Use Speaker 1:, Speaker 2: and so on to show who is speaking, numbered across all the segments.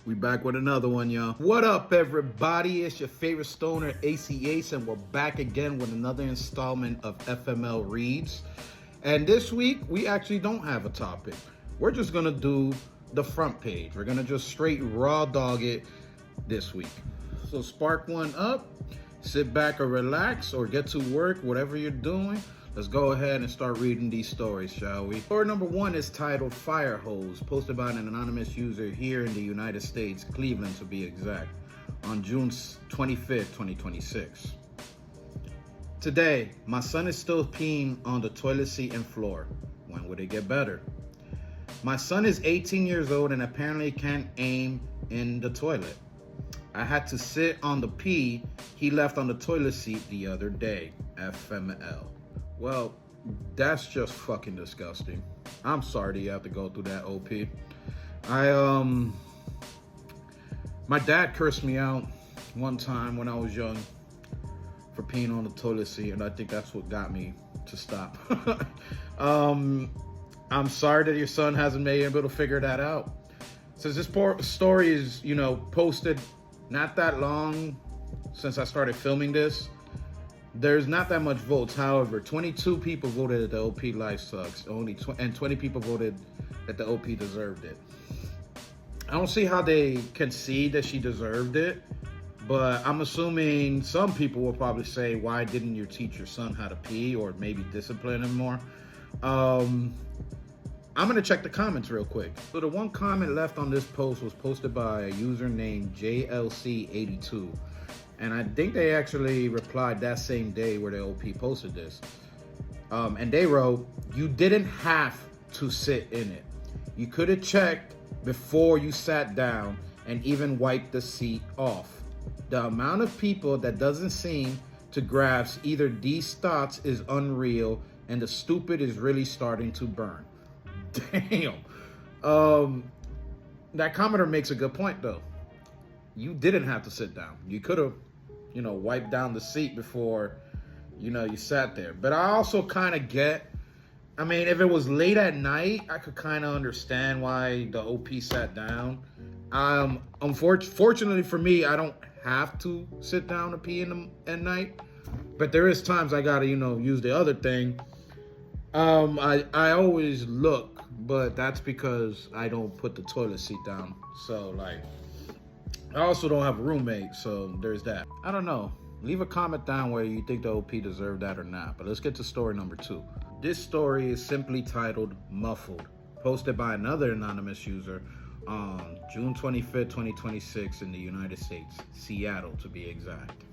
Speaker 1: We back with another one, y'all. What up, everybody? It's your favorite stoner, Aceyace, and we're back again with another installment of FML Reads. And this week, we actually don't have a topic. We're just gonna do the front page. We're gonna just straight raw dog it this week. So spark one up, sit back or relax, or get to work, whatever you're doing. Let's go ahead and start reading these stories, shall we? Story number one is titled Fire Hose, posted by an anonymous user here in the United States, Cleveland to be exact, on June 25th, 2026. Today, my son is still peeing on the toilet seat and floor. When would it get better? My son is 18 years old and apparently can't aim in the toilet. I had to sit on the pee he left on the toilet seat the other day. FML. Well, that's just fucking disgusting. I'm sorry that you have to go through that, OP. My dad cursed me out one time when I was young for peeing on the toilet seat, and I think that's what got me to stop. I'm sorry that your son hasn't been able to figure that out. Since this story is, posted not that long since I started filming this, there's not that much votes. However, 22 people voted that the OP life sucks. And 20 people voted that the OP deserved it. I don't see how they can see that she deserved it, but I'm assuming some people will probably say, why didn't you teach your son how to pee, or maybe discipline him more? I'm gonna check the comments real quick. So the one comment left on this post was posted by a user named JLC82. And I think they actually replied that same day where the OP posted this. And they wrote, you didn't have to sit in it. You could have checked before you sat down and even wiped the seat off. The amount of people that doesn't seem to grasp either these thoughts is unreal, and the stupid is really starting to burn. Damn. That commenter makes a good point though. You didn't have to sit down. You could have, wiped down the seat before, you sat there. But I also kind of get, if it was late at night, I could kind of understand why the OP sat down. Fortunately for me, I don't have to sit down to pee at night. But there is times I gotta, use the other thing. I always look, but that's because I don't put the toilet seat down. So I also don't have a roommate, so there's that. I don't know. Leave a comment down whether you think the OP deserved that or not. But let's get to story number two. This story is simply titled Muffled, posted by another anonymous user on June 25th, 2026 in the United States, Seattle to be exact.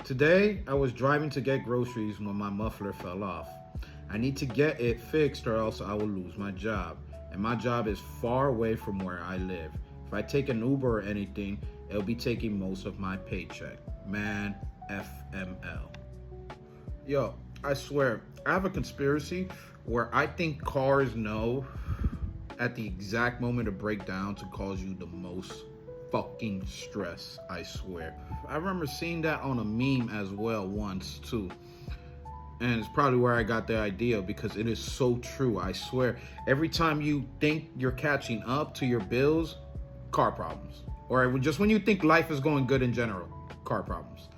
Speaker 1: Today, I was driving to get groceries when my muffler fell off. I need to get it fixed or else I will lose my job. And my job is far away from where I live. If I take an Uber or anything, it'll be taking most of my paycheck. Man, FML. Yo, I swear, I have a conspiracy where I think cars know at the exact moment of breakdown to cause you the most fucking stress, I swear. I remember seeing that on a meme as well once too. And it's probably where I got the idea because it is so true, I swear. Every time you think you're catching up to your bills, car problems. Or just when you think life is going good in general, car problems.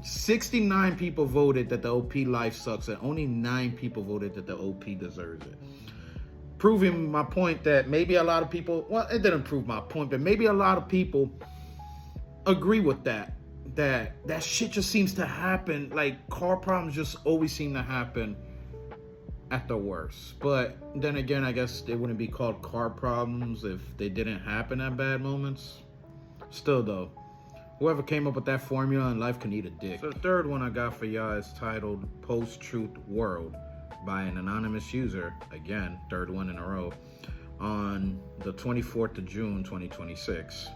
Speaker 1: 69 people voted that the OP life sucks and only 9 people voted that the OP deserves it. Proving my point that maybe a lot of people, well, it didn't prove my point, but maybe a lot of people agree with that shit just seems to happen. Like, car problems just always seem to happen at the worst. But then again, I guess they wouldn't be called car problems if they didn't happen at bad moments. Still though, whoever came up with that formula in life can eat a dick. So the third one I got for y'all is titled Post-Truth World by an anonymous user, again, third one in a row, on the 24th of June, 2026.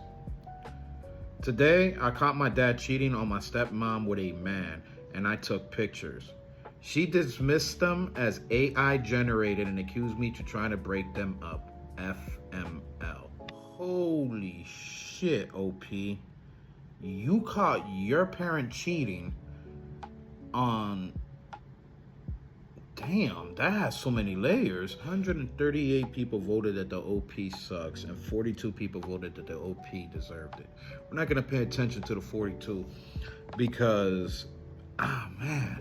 Speaker 1: Today, I caught my dad cheating on my stepmom with a man, and I took pictures. She dismissed them as AI generated and accused me to try to break them up. FML. Holy shit, OP. You caught your parent cheating on Damn, that has so many layers. 138 people voted that the OP sucks, and 42 people voted that the OP deserved it. We're not gonna pay attention to the 42 because, man,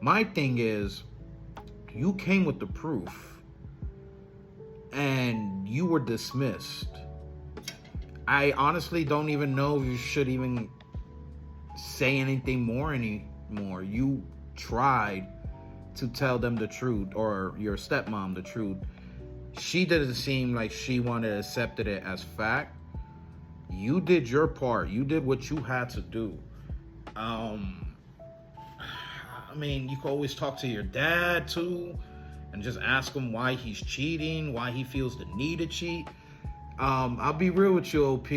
Speaker 1: my thing is, you came with the proof, and you were dismissed. I honestly don't even know if you should even say anything more anymore. You tried to tell them the truth, or your stepmom the truth. She didn't seem like she wanted to accept it as fact. You did your part. You did what you had to do. I mean, you can always talk to your dad too and just ask him why he's cheating, why he feels the need to cheat. I'll be real with you, OP.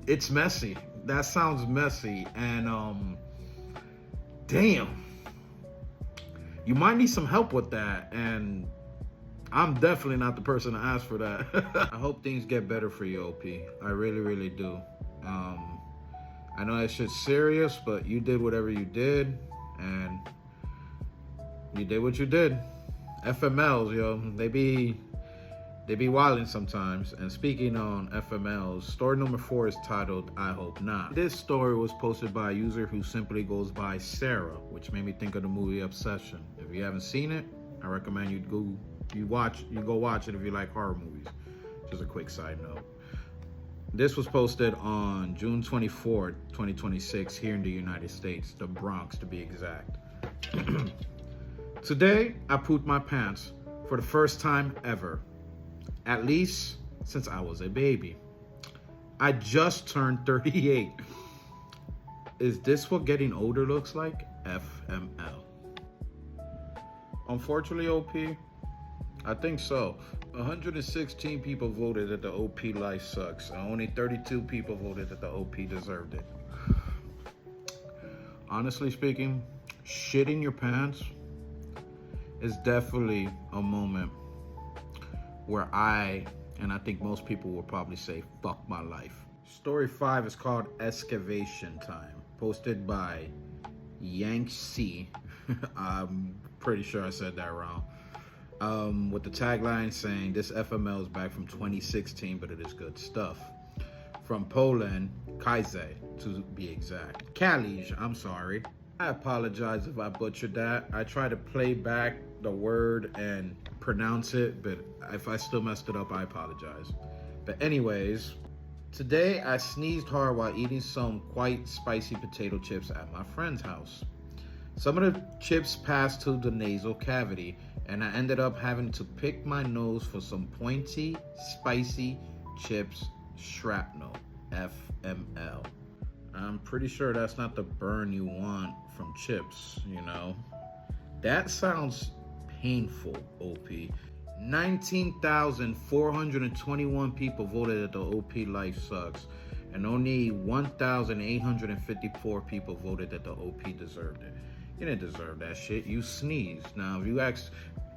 Speaker 1: It's messy. That sounds messy. And damn. You might need some help with that, and I'm definitely not the person to ask for that. I hope things get better for you, OP. I really, really do. I know that shit's serious, but you did whatever you did, and you did what you did. FMLs, yo, they be wilding sometimes. And speaking on FMLs, story number 4 is titled, I Hope Not. This story was posted by a user who simply goes by Sarah, which made me think of the movie Obsession. If you haven't seen it, I recommend you go watch it if you like horror movies. Just a quick side note. This was posted on June 24th, 2026, here in the United States, the Bronx to be exact. Today, I pooped my pants for the first time ever. At least since I was a baby. I just turned 38. Is this what getting older looks like? FML. Unfortunately, OP, I think so. 116 people voted that the OP life sucks, and only 32 people voted that the OP deserved it. Honestly speaking, shitting your pants is definitely a moment where I think most people will probably say, fuck my life. Story 5 is called Excavation Time, posted by Yangtze. I'm pretty sure I said that wrong. With the tagline saying, this FML is back from 2016, but it is good stuff. From Poland, Kaize, to be exact. Kalij, I'm sorry. I apologize if I butchered that. I try to play back the word and pronounce it, but if I still messed it up, I apologize. But anyways, today I sneezed hard while eating some quite spicy potato chips at my friend's house. Some of the chips passed to the nasal cavity, and I ended up having to pick my nose for some pointy, spicy chips shrapnel, FML. I'm pretty sure that's not the burn you want from chips, you know? That sounds painful, OP. 19,421 people voted that the OP life sucks, and only 1,854 people voted that the OP deserved it. You didn't deserve that shit. You sneezed. Now, if you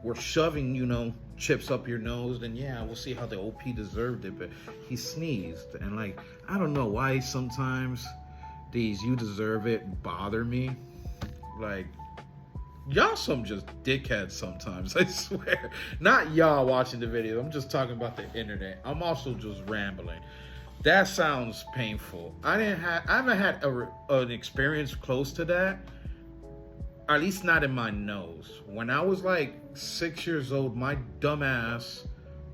Speaker 1: were shoving, chips up your nose, then yeah, we'll see how the OP deserved it. But he sneezed, and I don't know why sometimes these "you deserve it" bother me. Y'all some just dickheads sometimes, I swear. Not y'all watching the video. I'm just talking about the internet. I'm also just rambling. That sounds painful. I haven't had an experience close to that. At least not in my nose. When I was 6 years old, my dumb ass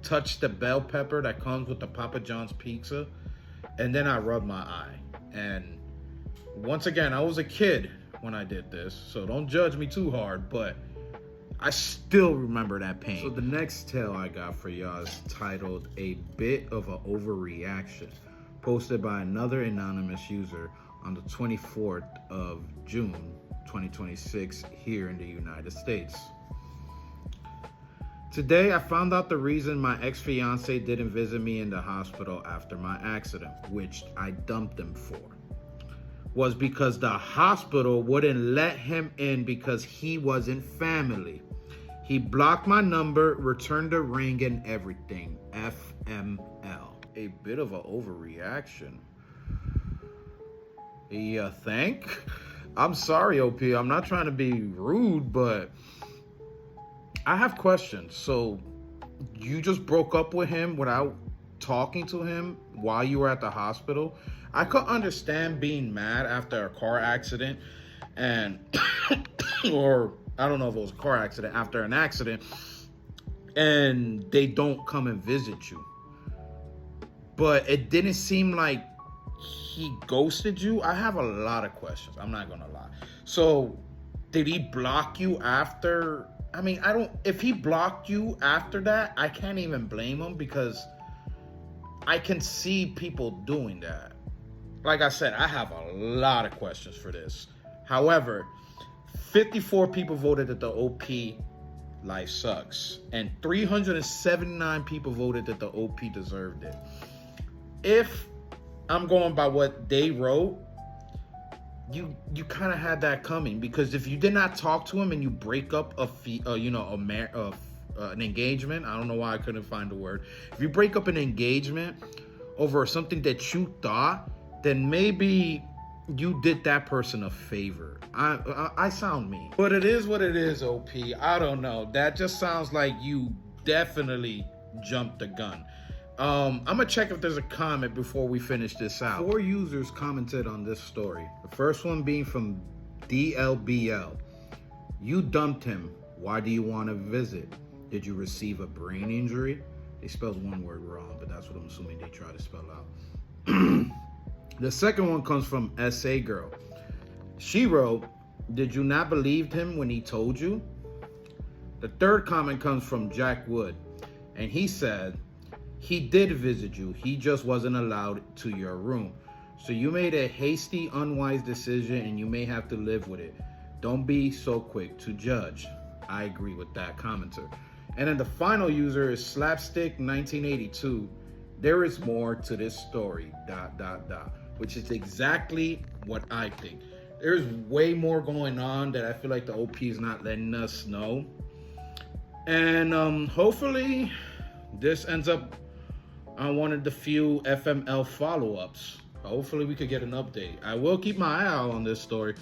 Speaker 1: touched the bell pepper that comes with the Papa John's pizza, and then I rubbed my eye. And once again, I was a kid when I did this, so don't judge me too hard, but I still remember that pain. So the next tale I got for y'all is titled A Bit of an Overreaction, posted by another anonymous user on the 24th of June, 2026, here in the United States. Today, I found out the reason my ex-fiance didn't visit me in the hospital after my accident, which I dumped him for, was because the hospital wouldn't let him in because he wasn't family. He blocked my number, returned the ring, and everything. FML. A bit of an overreaction. You think? I'm sorry, OP. I'm not trying to be rude, but I have questions. So you just broke up with him without talking to him while you were at the hospital? I could understand being mad after a car accident and or I don't know if it was a car accident, after an accident, and they don't come and visit you. But it didn't seem like he ghosted you. I have a lot of questions. I'm not gonna lie. So did he block you after? I mean, I don't, if he blocked you after that, I can't even blame him, because I can see people doing that. Like I said, I have a lot of questions for this. However, 54 people voted that the OP life sucks, and 379 people voted that the OP deserved it. If I'm going by what they wrote, you kind of had that coming, because if you did not talk to him and you break up an engagement, I don't know why I couldn't find the word. If you break up an engagement over something that you thought, then maybe you did that person a favor. I sound mean, but it is what it is, OP. I don't know. That just sounds like you definitely jumped the gun. I'm gonna check if there's a comment before we finish this out. 4 users commented on this story. The first one being from DLBL. You dumped him. Why do you want to visit? Did you receive a brain injury? They spelled one word wrong, but that's what I'm assuming they try to spell out. The second one comes from SA Girl. She wrote, did you not believe him when he told you? The third comment comes from Jack Wood, and he said, he did visit you, he just wasn't allowed to your room. So you made a hasty, unwise decision, and you may have to live with it. Don't be so quick to judge. I agree with that commenter. And then the final user is Slapstick1982. There is more to this story, ... which is exactly what I think. There's way more going on that I feel like the OP is not letting us know. And hopefully this ends up on one of the few FML follow-ups. Hopefully we could get an update. I will keep my eye out on this story,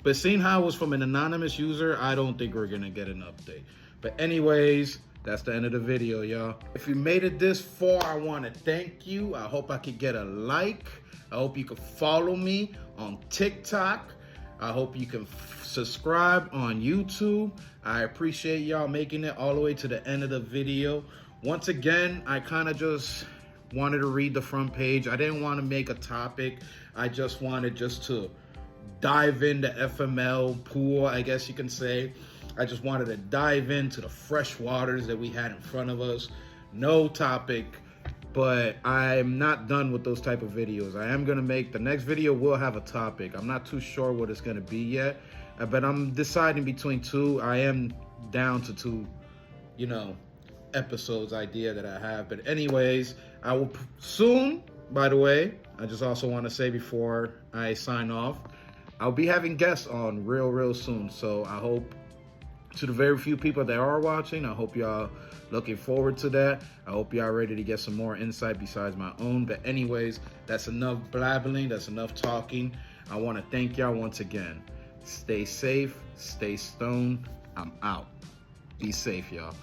Speaker 1: but seeing how it was from an anonymous user, I don't think we're gonna get an update. But anyways, that's the end of the video, y'all. If you made it this far, I wanna thank you. I hope I could get a like. I hope you can follow me on TikTok. I hope you can subscribe on YouTube. I appreciate y'all making it all the way to the end of the video. Once again, I kind of just wanted to read the front page. I didn't want to make a topic. I just wanted to dive into FML pool, I guess you can say. I just wanted to dive into the fresh waters that we had in front of us. No topic, but I'm not done with those type of videos. I am going to make, the next video will have a topic. I'm not too sure what it's going to be yet, but I'm deciding between 2. I am down to 2, episodes idea that I have. But anyways, I will soon, by the way, I just also want to say before I sign off, I'll be having guests on real soon. So I hope, to the very few people that are watching, I hope y'all looking forward to that. I hope y'all ready to get some more insight besides my own. But anyways, that's enough blabbling. That's enough talking. I want to thank y'all once again. Stay safe, stay stoned. I'm out. Be safe, y'all.